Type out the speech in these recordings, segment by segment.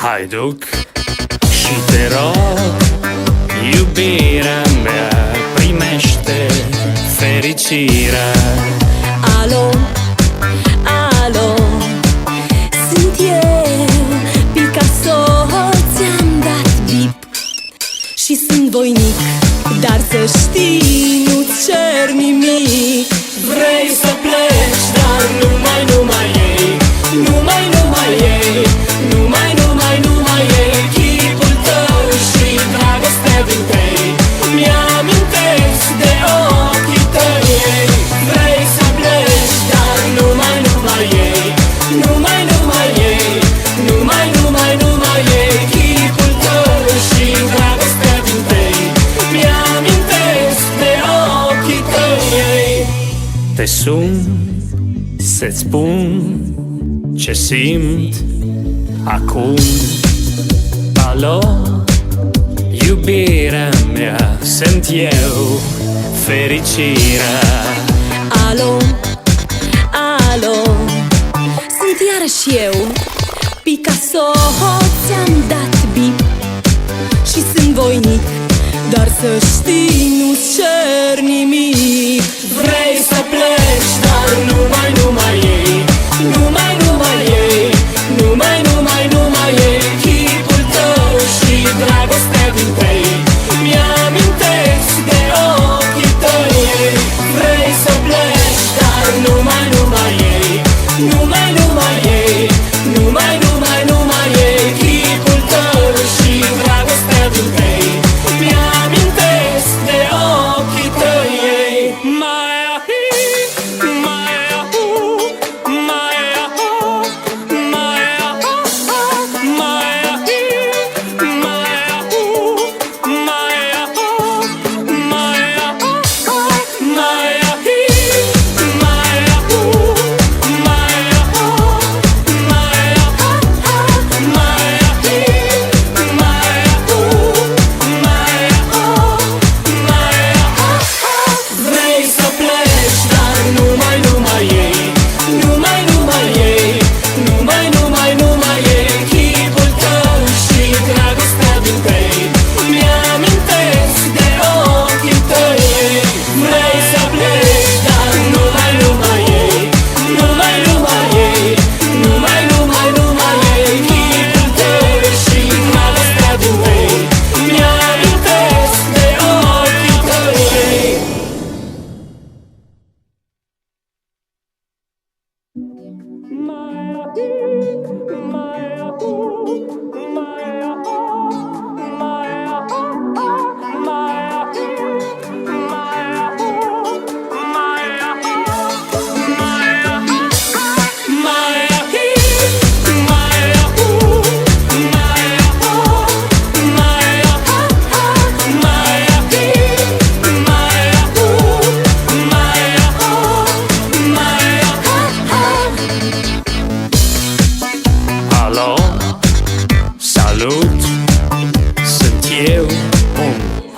Haiduc și te rog, iubirea mea, primește fericirea. Alo, alo, sunt eu, Picasso, ți-am dat bip și sunt voinic, dar să știi, nu-ți cer nimic. Vrei să pleci, dar numai ei, numai ei, numai ei, chipul tău și dragostea din tăi mi-amintesc de ochii tăi. Vrei să pleci, dar numai ei, numai ei, numai ei, chipul tău și dragostea din tăi mi-amintesc de ochii tăi. Te sun să-ți spun ce simt acum. Alo, iubirea mea, sunt eu, fericirea. Alo, alo, sunt iarăși eu, Picasso, ți-am dat bip și sunt voinic, dar să știi, nu-ți cer nimic. Vrei să pleci, dar numai ei, numai ei, numai ei, chipul tău și dragostea din tăi mi-amintesc de ochii tăi. Vrei să pleci, dar numai ei, numai ei, numai ei, chipul tău și dragostea din tăi mi-amintesc de ochii tăi.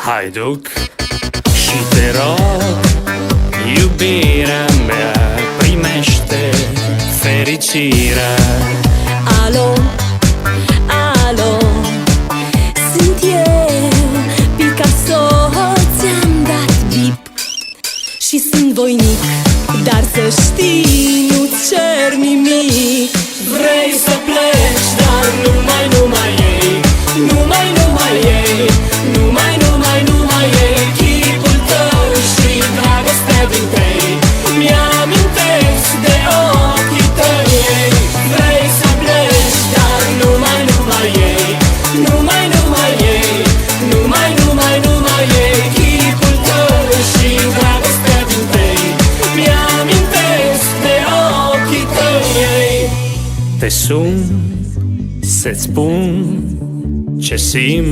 Haiduc și te rog, iubirea mea, primește fericirea. Alo, alo, sunt eu, Picasso, ți-am dat bip și sunt voinic, dar să știi, nu-ți cer nimic. Vrei să pleci, dar numai ei, numai ei, numai ei, chipul tău și dragostea din tăi mi-amintesc de ochii tăi. Vrei să pleci, dar numai ei, numai ei, numai ei, chipul tău și dragostea din tăi Te sun să-ți spun ce simt